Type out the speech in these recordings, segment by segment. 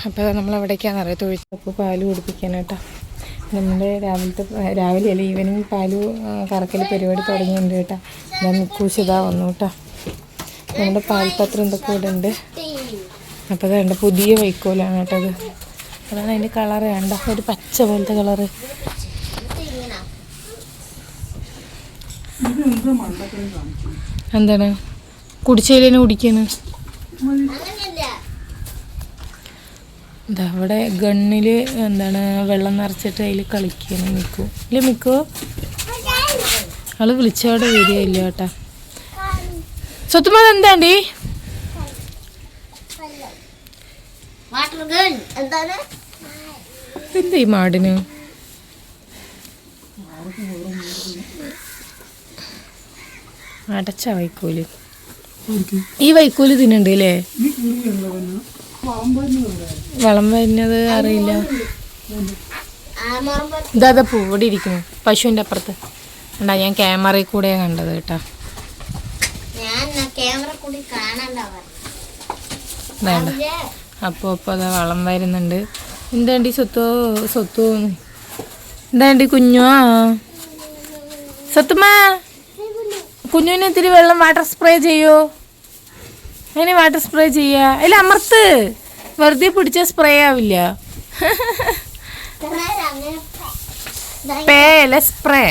അപ്പോൾ നമ്മളെവിടേക്കാണെന്നറിയാം തൊഴുത്തപ്പോൾ പാല് കുടിപ്പിക്കാനായിട്ടോ. നമ്മുടെ രാവിലെ അല്ല ഈവനിങ് പാല് കറക്കൽ പരിപാടി തുടങ്ങിയിട്ടുണ്ട് കേട്ടോ. ഞാൻ മിക്കൂശിതാ വന്നു കേട്ടോ. നമ്മുടെ പാൽപത്രം എന്തൊക്കെ ഇവിടെ ഉണ്ട്. അപ്പോൾ അതുണ്ട് പുതിയ വൈക്കോലാണ് കേട്ടോ അത്. അതാണ് അതിൻ്റെ കളറ് വേണ്ട, ഒരു പച്ച പോലത്തെ കളറ്. എന്താണ് കുടിച്ചതിലേനെ കുടിക്കാണ്. എന്താ അവിടെ ഗണ്ണിൽ എന്താണ് വെള്ളം നിറച്ചിട്ട് അതിൽ കളിക്കുകയാണ് മിക്കു. ഇല്ല മിക്കു ആള് വിളിച്ചവിടെ വരികയില്ല കേട്ടാ. സ്വത്തുമത് എന്താണ്ടി എന്താ ഈ മാടിന്? അടച്ച വൈക്കോല്. ഈ വൈക്കോല് തിന്നുണ്ട് അല്ലേ? വളം വരുന്നത് അറിയില്ല. ഇതാ പൂവിടെ ഇരിക്കുന്നു പശുവിൻ്റെ അപ്പുറത്ത്. ഉണ്ടാ ഞാൻ ക്യാമറയിൽ കൂടെയാണ് കണ്ടത് കേട്ടാ. വേണ്ട അപ്പോൾ അതാ വളം വരുന്നുണ്ട്. എന്താണ്ടി സ്വത്തു എന്താണ്ടി കുഞ്ഞോ? സ്വത്തുമാ കുഞ്ഞുവിന് ഇത്തിരി വെള്ളം വാട്ടർ സ്പ്രേ ചെയ്യോ? അങ്ങനെ വാട്ടർ സ്പ്രേ ചെയ്യാ. ഇല്ല അമർത്ത്, വെറുതെ പിടിച്ച സ്പ്രേ ആവില്ല. സ്പ്രേ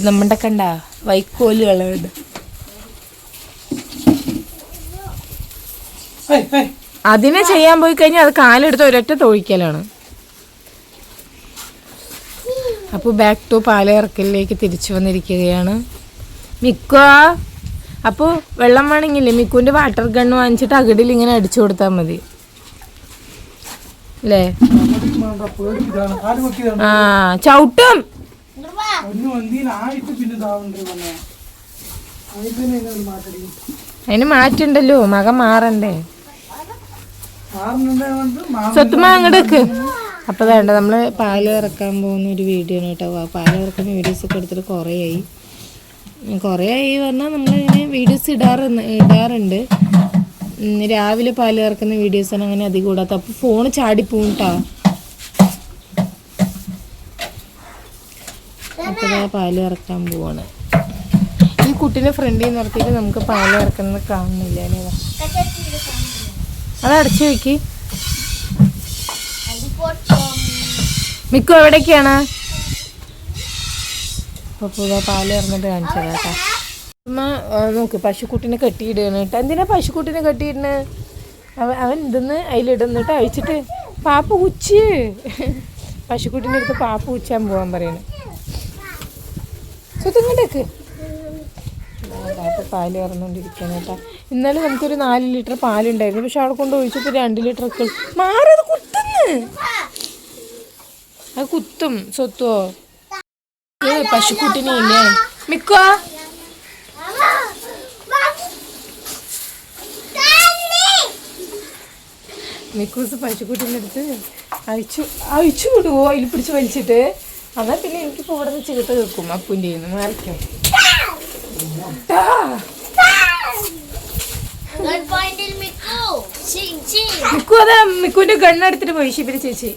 നമ്മുടെ കണ്ട വൈക്കോലുകളുണ്ട്. അതിനെ ചെയ്യാൻ പോയി കഴിഞ്ഞാൽ അത് കാലെടുത്ത് ഒരൊറ്റ തൊഴിക്കലാണ്. അപ്പോൾ ബാക്ക് ടു പാലയിറക്കലിലേക്ക് തിരിച്ചു വന്നിരിക്കുകയാണ് മിക്കു. അപ്പോൾ വെള്ളം വേണമെങ്കിലേ മിക്കുവിൻ്റെ വാട്ടർ ഗണ്ണ് വാങ്ങിച്ചിട്ട് അകടിൽ ഇങ്ങനെ അടിച്ചു കൊടുത്താൽ മതി അല്ലേ? ആ ചവിട്ടും. അതിന് മാറ്റുണ്ടല്ലോ, മകൻ മാറണ്ടേ. സ്വത്തുമ അങ്ങോട്ടേക്ക്. അപ്പോൾ വേണ്ട നമ്മൾ പാല് ഇറക്കാൻ പോകുന്ന ഒരു വീഡിയോ ആണ് കേട്ടോ. പാല് ഇറക്കുന്ന വീഡിയോസൊക്കെ എടുത്തിട്ട് കുറേ ആയി പറഞ്ഞാൽ നമ്മളിങ്ങനെ വീഡിയോസ് ഇടാറുണ്ട്. രാവിലെ പാല് ഇറക്കുന്ന വീഡിയോസാണ് അങ്ങനെ അധികം ഇടാത്ത. അപ്പോൾ ഫോണ് ചാടിപ്പോവും കേട്ടോ. അപ്പോൾ പാല് ഇറക്കാൻ പോവാണ്. ഈ കുട്ടീനെ ഫ്രണ്ടിൽ നിർത്തിയിട്ട് നമുക്ക് പാല് ഇറക്കുന്നത് കാണുന്നില്ല അല്ലേ? അത് അടച്ചു വെക്ക്. മിക്കു എവിടേക്കാണ്? അപ്പോൾ പുതിയ പാല് ഇറന്നിട്ട് കാണിച്ചത് കേട്ടോ. അമ്മ നോക്ക് പശുക്കുട്ടിനെ കെട്ടിയിടുകയാണ് കേട്ടോ. എന്തിനാ പശുക്കുട്ടിനെ കെട്ടിയിടുന്നത്? അവൻ ഇതെന്ന് അതിലിടുന്നിട്ട് അഴിച്ചിട്ട് പാപ്പ ഉച്ച് പശുക്കുട്ടിൻ്റെ അടുത്ത് പാപ്പ ഉച്ചാൻ പോകാൻ പറയണേ. സ്വത്തിങ്ങോട്ടേക്ക് പാപ്പ പാല് ഇറന്നുകൊണ്ടിരിക്കുകയാണ് കേട്ടോ. ഇന്നലെ നമുക്കൊരു 4 ലിറ്റർ പാലുണ്ടായിരുന്നു. പക്ഷെ അവിടെ കൊണ്ട് ഒഴിച്ചപ്പോൾ 2 ലിറ്ററൊക്കെ മാറത് കുത്തുന്നു. അത് കുത്തും സ്വത്തുവോ? പശുക്കുട്ടിനെ ഇല്ലേ മിക്കോ? മിക്കൂസ് പശുക്കുട്ടിൻ്റെ അടുത്ത് അഴിച്ചു വിടുവോ? അതിൽ പിടിച്ച് വലിച്ചിട്ട്. എന്നാൽ പിന്നെ എനിക്കിപ്പോൾ ഇവിടെ നിന്ന് ചീത്ത കേൾക്കും. അപ്പൂൻ്റെ മാറിക്കും. മിക്കു അതാ മിക്കുവിൻ്റെ ഗണ്ണെടുത്തിട്ട് പോയി ശിബിര ചേച്ചി.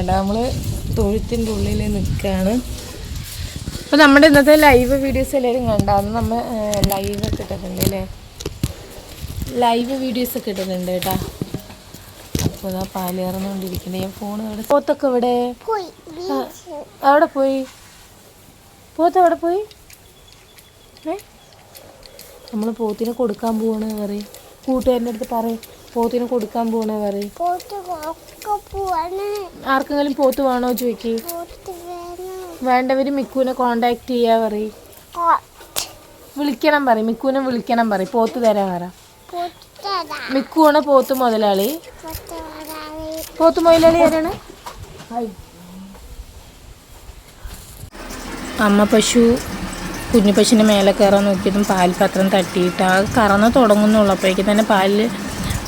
നമ്മള് തൊഴുത്തിൻ്റെ ഉള്ളിൽ നിൽക്കുകയാണ്. അപ്പോൾ നമ്മുടെ ഇന്നത്തെ ലൈവ് വീഡിയോസ് എല്ലാവരും കണ്ടാന്ന്. നമ്മൾ ലൈവൊക്കെ ഇട്ടിട്ടുണ്ട് അല്ലേ? ലൈവ് വീഡിയോസൊക്കെ ഇട്ടിട്ടുണ്ട് കേട്ടോ. അപ്പോൾ അതാ പാലേറുന്നുകൊണ്ടിരിക്കണേ. ഞാൻ ഫോൺ അവിടെ പോത്തൊക്കെ ഇവിടെ അവിടെ പോയി. പോത്ത് അവിടെ പോയി. നമ്മൾ പോത്തിനെ കൊടുക്കാൻ പോവാണ് പറയും. കൂട്ടുകാരൻ്റെ അടുത്ത് പറയും പോത്തിനെ കൊടുക്കാൻ പോവാണ് പറയും. ആർക്കെങ്കിലും പോത്ത് വേണോ ചോദിക്ക്. വേണ്ടവർ മിക്കുവിനെ കോണ്ടാക്ട് ചെയ്യാ പറയും. വിളിക്കണം പറയും. മിക്കുവിനെ വിളിക്കണം പറയും. പോത്ത് തരാൻ പറ. മിക്കുവാണ് പോത്ത് മുതലാളി. പോത്ത് മുതലാളി ആരാണ്? അമ്മ പശു കുഞ്ഞു പശുവിൻ്റെ മേലെ കയറാൻ നോക്കിയതും പാൽപാത്രം തട്ടിയിട്ട് ആ കറന്ന് തുടങ്ങുന്നുള്ളൂ. അപ്പോഴേക്കും തന്നെ പാലിൽ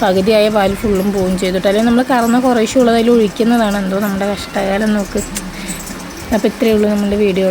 പകുതിയായ പാൽ ഫുള്ളും പോവുകയും ചെയ്തിട്ട്. അല്ലെങ്കിൽ നമ്മൾ കറന്ന് കുറേശ്ശെ ഉള്ളത് അതിൽ ഒഴിക്കുന്നതാണ്. എന്തോ നമ്മുടെ കഷ്ടകാലം നോക്ക്. അപ്പോൾ ഇത്രയേ ഉള്ളൂ നമ്മുടെ വീഡിയോ.